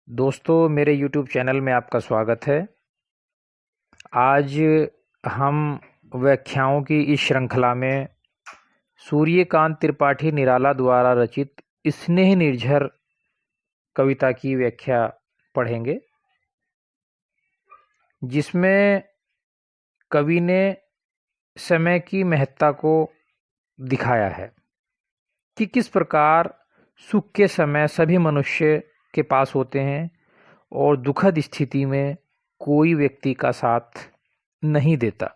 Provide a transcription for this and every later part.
दोस्तों, मेरे YouTube channel में आपका स्वागत है। आज हम व्याख्याओं की इस श्रृंखला में सूर्यकांत त्रिपाठी निराला द्वारा रचित स्नेह निर्झर कविता की व्याख्या पढ़ेंगे, जिसमें कवि ने समय की महत्ता को दिखाया है कि किस प्रकार सुख के समय सभी मनुष्य के पास होते हैं और दुखद स्थिति में कोई व्यक्ति का साथ नहीं देता।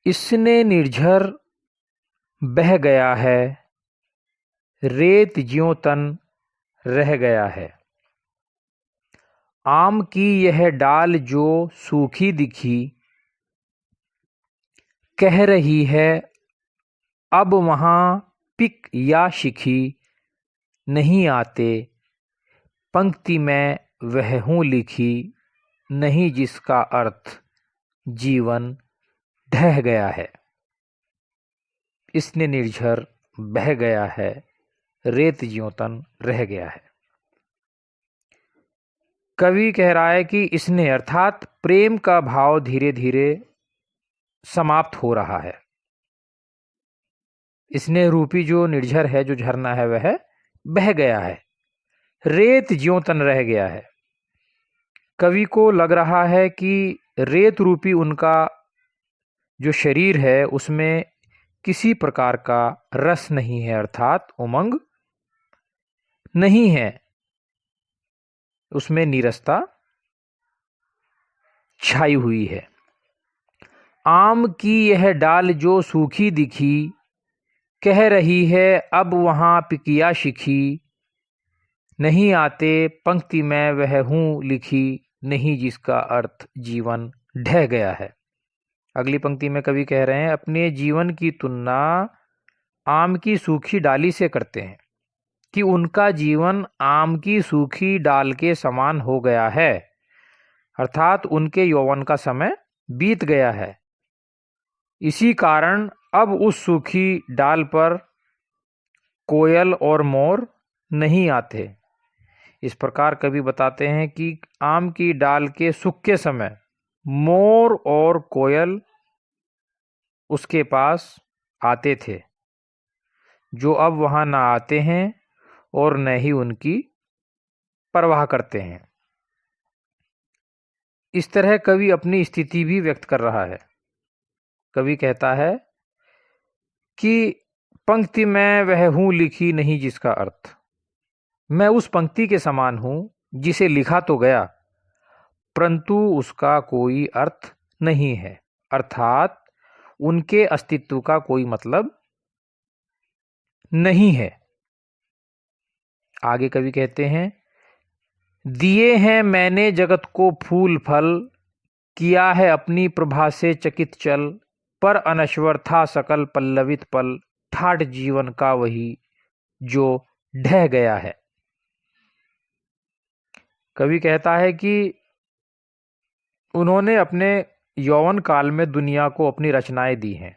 इसने निर्झर बह गया है, रेत ज्यों तन रह गया है। आम की यह डाल जो सूखी दिखी, कह रही है अब वहाँ पिक या शिखी नहीं आते। पंक्ति में वह हूँ लिखी, नहीं जिसका अर्थ जीवन ढह गया है। इसने निर्झर बह गया है, रेत ज्यों तन रह गया है। कवि कह रहा है कि इसने अर्थात प्रेम का भाव धीरे धीरे समाप्त हो रहा है। इसने रूपी जो निर्झर है, जो झरना है, वह बह गया है, रेत ज्यों तन रह गया है। कवि को लग रहा है कि रेत रूपी उनका जो शरीर है उसमें किसी प्रकार का रस नहीं है, अर्थात उमंग नहीं है, उसमें नीरसता छाई हुई है। आम की यह डाल जो सूखी दिखी, कह रही है अब वहाँ पिकिया शिखी नहीं आते। पंक्ति में वह हूँ लिखी, नहीं जिसका अर्थ जीवन ढह गया है। अगली पंक्ति में कवि कह रहे हैं, अपने जीवन की तुलना आम की सूखी डाली से करते हैं कि उनका जीवन आम की सूखी डाल के समान हो गया है, अर्थात उनके यौवन का समय बीत गया है। इसी कारण अब उस सूखी डाल पर कोयल और मोर नहीं आते। इस प्रकार कवि बताते हैं कि आम की डाल के सुख के समय मोर और कोयल उसके पास आते थे, जो अब वहां ना आते हैं और न ही उनकी परवाह करते हैं। इस तरह कवि अपनी स्थिति भी व्यक्त कर रहा है। कवि कहता है कि पंक्ति में वह हूं लिखी, नहीं जिसका अर्थ, मैं उस पंक्ति के समान हूं जिसे लिखा तो गया परंतु उसका कोई अर्थ नहीं है, अर्थात उनके अस्तित्व का कोई मतलब नहीं है। आगे कवि कहते हैं, दिए हैं मैंने जगत को फूल फल, किया है अपनी प्रभा से चकित चल, पर अनश्वर था सकल पल्लवित पल, ठाठ जीवन का वही जो ढह गया है। कवि कहता है कि उन्होंने अपने यौवन काल में दुनिया को अपनी रचनाएं दी हैं।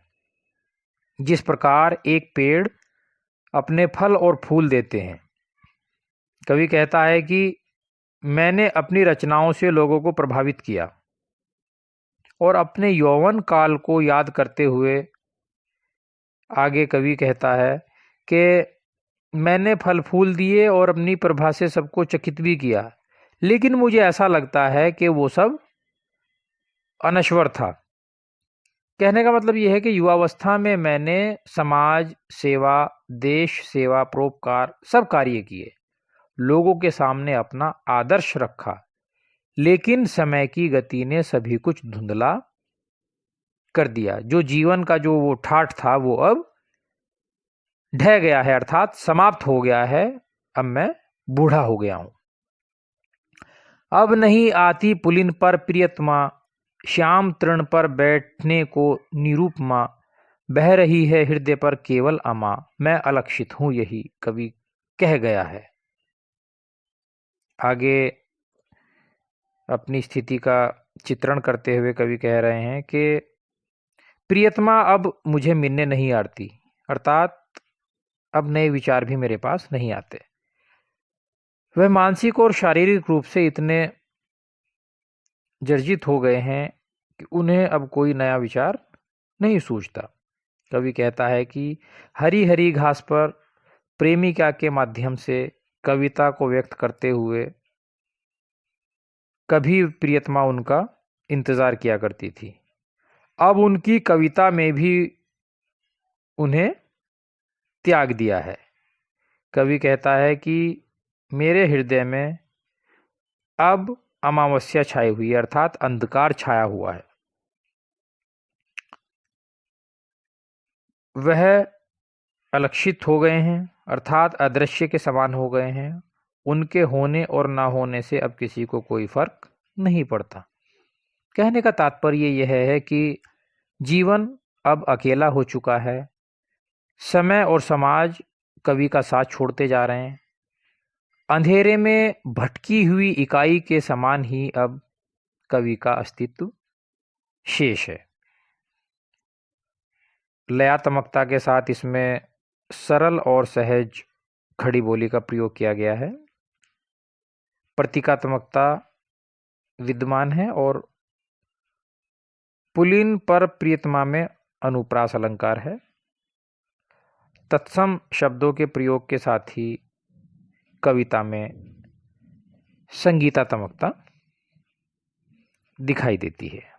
जिस प्रकार एक पेड़ अपने फल और फूल देते हैं, कवि कहता है कि मैंने अपनी रचनाओं से लोगों को प्रभावित किया और अपने यौवन काल को याद करते हुए आगे कवि कहता है कि मैंने फल फूल दिए और अपनी प्रभा से सबको चकित भी किया, लेकिन मुझे ऐसा लगता है कि वो सब अनश्वर था। कहने का मतलब यह है कि युवावस्था में मैंने समाज सेवा, देश सेवा, परोपकार सब कार्य किए, लोगों के सामने अपना आदर्श रखा, लेकिन समय की गति ने सभी कुछ धुंधला कर दिया। जो जीवन का जो वो ठाठ था वो अब ढह गया है, अर्थात समाप्त हो गया है। अब मैं बूढ़ा हो गया हूं। अब नहीं आती पुलिन पर प्रियतमा, श्याम तृण पर बैठने को निरूपमा, बह रही है हृदय पर केवल अमा, मैं अलक्षित हूं यही कवि कह गया है। आगे अपनी स्थिति का चित्रण करते हुए कवि कह रहे हैं कि प्रियतमा अब मुझे मिलने नहीं आती, अर्थात अब नए विचार भी मेरे पास नहीं आते। वह मानसिक और शारीरिक रूप से इतने जर्जित हो गए हैं कि उन्हें अब कोई नया विचार नहीं सूझता। कवि कहता है कि हरी हरी घास पर प्रेमिका के माध्यम से कविता को व्यक्त करते हुए कभी प्रियतमा उनका इंतजार किया करती थी। अब उनकी कविता में भी उन्हें त्याग दिया है। कवि कहता है कि मेरे हृदय में अब अमावस्या छाई हुई है, अर्थात अंधकार छाया हुआ है। वह अलक्षित हो गए हैं, अर्थात अदृश्य के समान हो गए हैं। उनके होने और ना होने से अब किसी को कोई फर्क नहीं पड़ता। कहने का तात्पर्य यह है कि जीवन अब अकेला हो चुका है। समय और समाज कवि का साथ छोड़ते जा रहे हैं। अंधेरे में भटकी हुई इकाई के समान ही अब कवि का अस्तित्व शेष है। लयात्मकता के साथ इसमें सरल और सहज खड़ी बोली का प्रयोग किया गया है। प्रतीकात्मकता विद्यमान है और पुलिन पर प्रियतमा में अनुप्रास अलंकार है। तत्सम शब्दों के प्रयोग के साथ ही कविता में संगीतात्मकता दिखाई देती है।